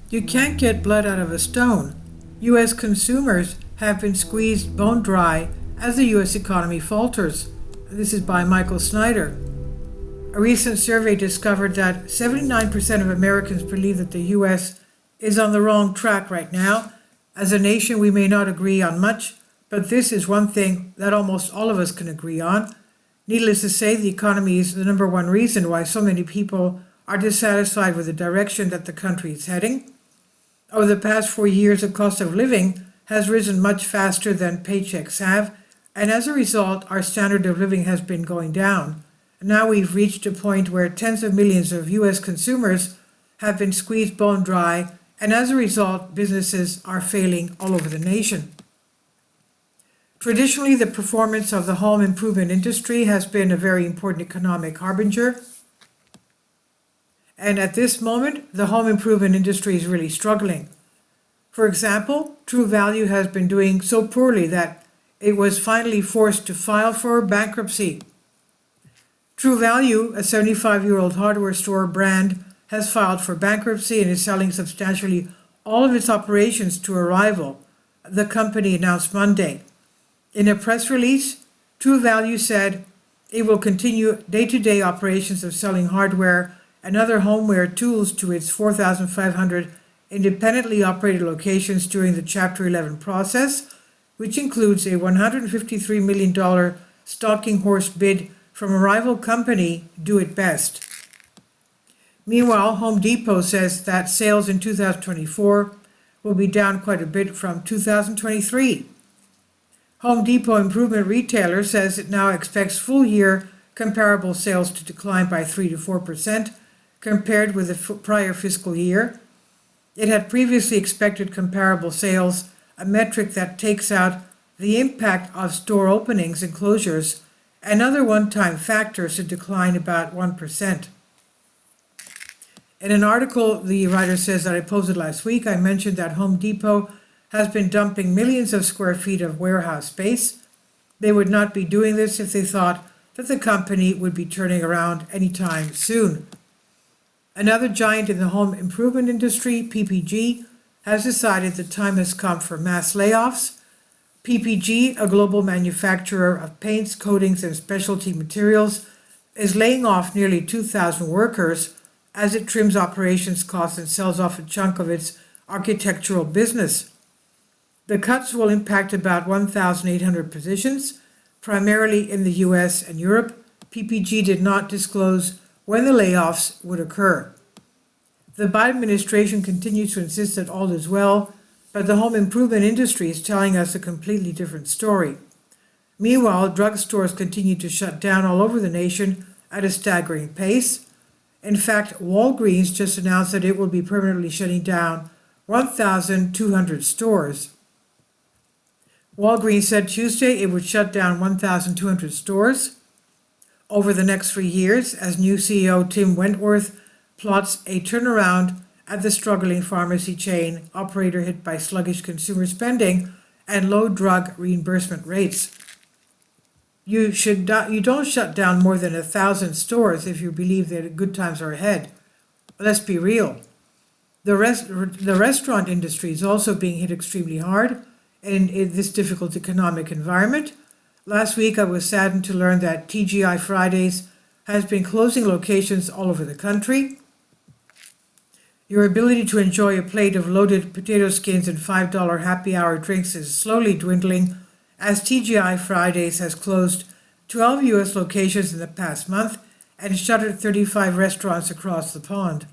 You can't get blood out of a stone. U.S. consumers have been squeezed bone dry as the U.S. economy falters. This is by Michael Snyder. A recent survey discovered that 79% of Americans believe that the U.S. is on the wrong track right now. As a nation, we may not agree on much, but this is one thing that almost all of us can agree on. Needless to say, the economy is the number one reason why so many people are dissatisfied with the direction that the country is heading. Over the past 4 years, the cost of living has risen much faster than paychecks have, and as a result, our standard of living has been going down. Now we've reached a point where tens of millions of U.S. consumers have been squeezed bone dry, and as a result, businesses are failing all over the nation. Traditionally, the performance of the home improvement industry has been a very important economic harbinger. And at this moment, the home improvement industry is really struggling. For example, True Value has been doing so poorly that it was finally forced to file for bankruptcy. True Value, a 75-year-old hardware store brand, has filed for bankruptcy and is selling substantially all of its operations to a rival, the company announced Monday. In a press release, True Value said it will continue day-to-day operations of selling hardware and other homeware tools to its 4,500 independently operated locations during the Chapter 11 process, which includes a $153 million stalking horse bid from a rival company, Do It Best. Meanwhile, Home Depot says that sales in 2024 will be down quite a bit from 2023. Home Depot Improvement Retailer says it now expects full-year comparable sales to decline by 3 to 4% compared with the prior fiscal year. It had previously expected comparable sales, a metric that takes out the impact of store openings and closures and other one-time factors, to decline about 1%. In an article, the writer says that I posted last week, I mentioned that Home Depot has been dumping millions of square feet of warehouse space. They would not be doing this if they thought that the company would be turning around anytime soon. Another giant in the home improvement industry, PPG, has decided the time has come for mass layoffs. PPG, a global manufacturer of paints, coatings, and specialty materials, is laying off nearly 2,000 workers as it trims operations costs and sells off a chunk of its architectural business. The cuts will impact about 1,800 positions, primarily in the US and Europe. PPG did not disclose when the layoffs would occur. The Biden administration continues to insist that all is well, but the home improvement industry is telling us a completely different story. Meanwhile, drugstores continue to shut down all over the nation at a staggering pace. In fact, Walgreens just announced that it will be permanently shutting down 1,200 stores. Walgreens said Tuesday it would shut down 1,200 stores over the next 3 years as new CEO Tim Wentworth plots a turnaround at the struggling pharmacy chain operator hit by sluggish consumer spending and low drug reimbursement rates. You don't shut down more than 1,000 stores if you believe that good times are ahead. Let's be real. The restaurant industry is also being hit extremely hard in this difficult economic environment. Last week, I was saddened to learn that TGI Fridays has been closing locations all over the country. Your ability to enjoy a plate of loaded potato skins and $5 happy hour drinks is slowly dwindling as TGI Fridays has closed 12 U.S. locations in the past month and shuttered 35 restaurants across the pond.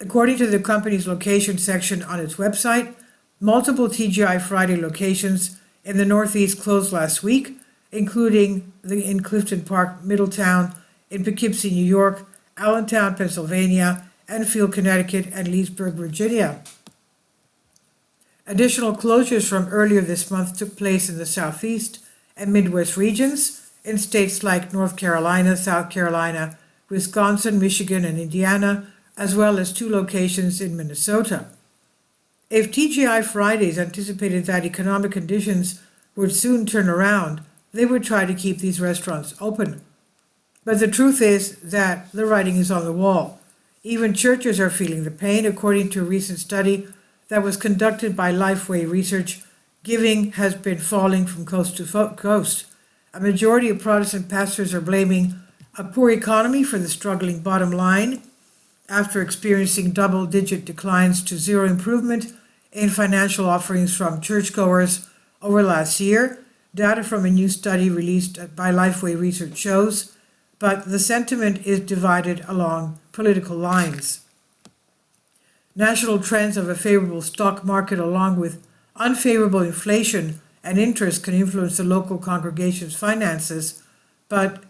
According to the company's location section on its website, multiple TGI Friday locations in the Northeast closed last week, including in Clifton Park, Middletown, in Poughkeepsie, New York, Allentown, Pennsylvania, Enfield, Connecticut, and Leesburg, Virginia. Additional closures from earlier this month took place in the Southeast and Midwest regions, in states like North Carolina, South Carolina, Wisconsin, Michigan, and Indiana, as well as 2 locations in Minnesota. If TGI Fridays anticipated that economic conditions would soon turn around, they would try to keep these restaurants open. But the truth is that the writing is on the wall. Even churches are feeling the pain. According to a recent study that was conducted by Lifeway Research, giving has been falling from coast to coast. A majority of Protestant pastors are blaming a poor economy for the struggling bottom line after experiencing double-digit declines to zero improvement in financial offerings from churchgoers over last year. Data from a new study released by Lifeway Research shows, but the sentiment is divided along political lines. National trends of a favorable stock market along with unfavorable inflation and interest can influence the local congregation's finances, but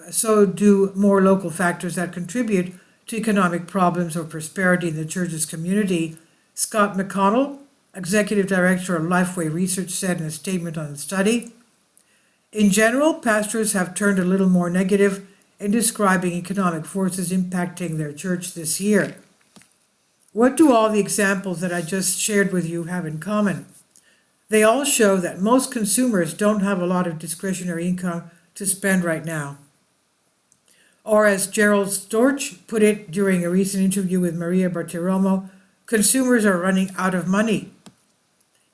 so do more local factors that contribute to economic problems or prosperity in the church's community. Scott McConnell, executive director of Lifeway Research, said in a statement on the study, "In general, pastors have turned a little more negative in describing economic forces impacting their church this year." What do all the examples that I just shared with you have in common? They all show that most consumers don't have a lot of discretionary income to spend right now. Or as Gerald Storch put it during a recent interview with Maria Bartiromo, consumers are running out of money.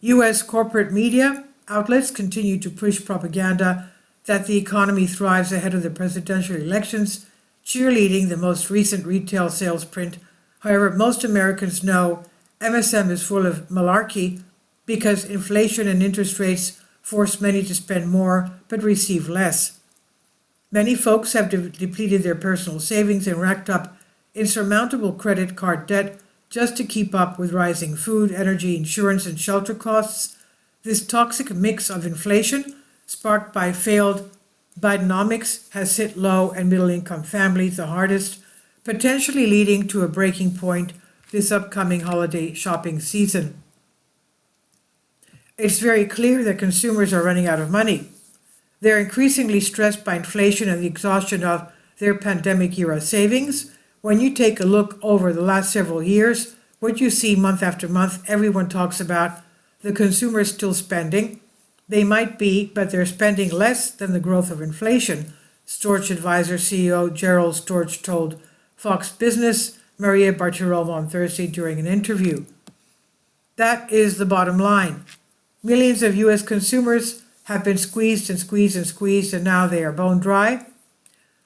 U.S. corporate media outlets continue to push propaganda that the economy thrives ahead of the presidential elections, cheerleading the most recent retail sales print. However, most Americans know MSM is full of malarkey because inflation and interest rates force many to spend more but receive less. Many folks have depleted their personal savings and racked up insurmountable credit card debt just to keep up with rising food, energy, insurance, and shelter costs. This toxic mix of inflation, sparked by failed Bidenomics, has hit low and middle income families the hardest, potentially leading to a breaking point this upcoming holiday shopping season. It's very clear that consumers are running out of money. They're increasingly stressed by inflation and the exhaustion of their pandemic-era savings. When you take a look over the last several years, what you see month after month, everyone talks about the consumer still spending. They might be, but they're spending less than the growth of inflation, Storch Advisor CEO Gerald Storch told Fox Business Maria Bartiromo on Thursday during an interview. That is the bottom line. Millions of U.S. consumers have been squeezed and squeezed and squeezed, and now they are bone dry.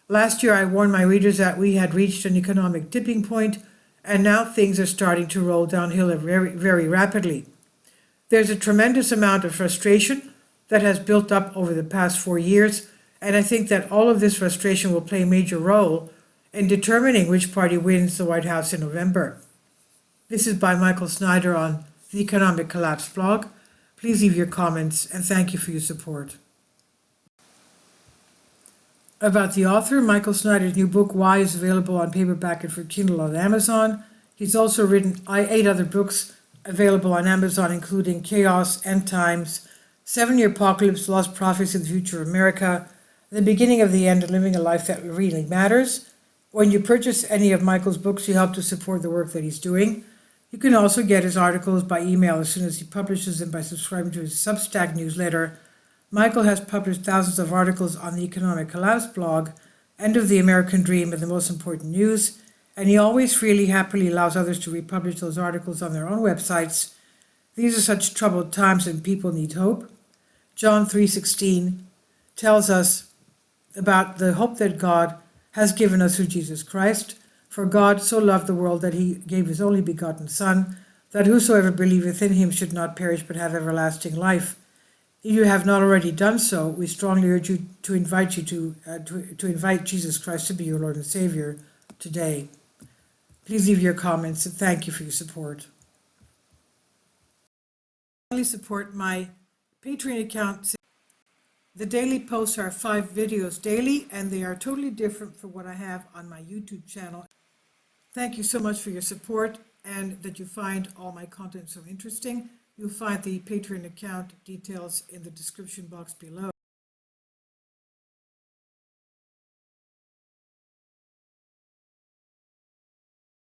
Last year, I warned my readers that we had reached an economic tipping point, and now things are starting to roll downhill very, very rapidly. There's a tremendous amount of frustration that has built up over the past 4 years, and I think that all of this frustration will play a major role in determining which party wins the White House in November. This is by Michael Snyder on the Economic Collapse blog. Please leave your comments, and thank you for your support. About the author, Michael Snyder's new book, Why, is available on paperback and for Kindle on Amazon. He's also written 8 other books available on Amazon, including Chaos, End Times, 7-Year Apocalypse, Lost Prophets of the Future of America, The Beginning of the End, and Living a Life That Really Matters. When you purchase any of Michael's books, you help to support the work that he's doing. You can also get his articles by email as soon as he publishes them by subscribing to his Substack newsletter. Michael has published thousands of articles on the Economic Collapse blog, End of the American Dream, and the Most Important News, and he always freely, happily allows others to republish those articles on their own websites. These are such troubled times and people need hope. John 3:16 tells us about the hope that God has given us through Jesus Christ. For God so loved the world that he gave his only begotten Son, that whosoever believeth in him should not perish but have everlasting life. If you have not already done so, we strongly urge you to invite Jesus Christ to be your Lord and Savior today. Please leave your comments, and thank you for your support. Finally, support my Patreon account. The daily posts are 5 videos daily, and they are totally different from what I have on my YouTube channel. Thank you so much for your support and that you find all my content so interesting. You'll find the Patreon account details in the description box below.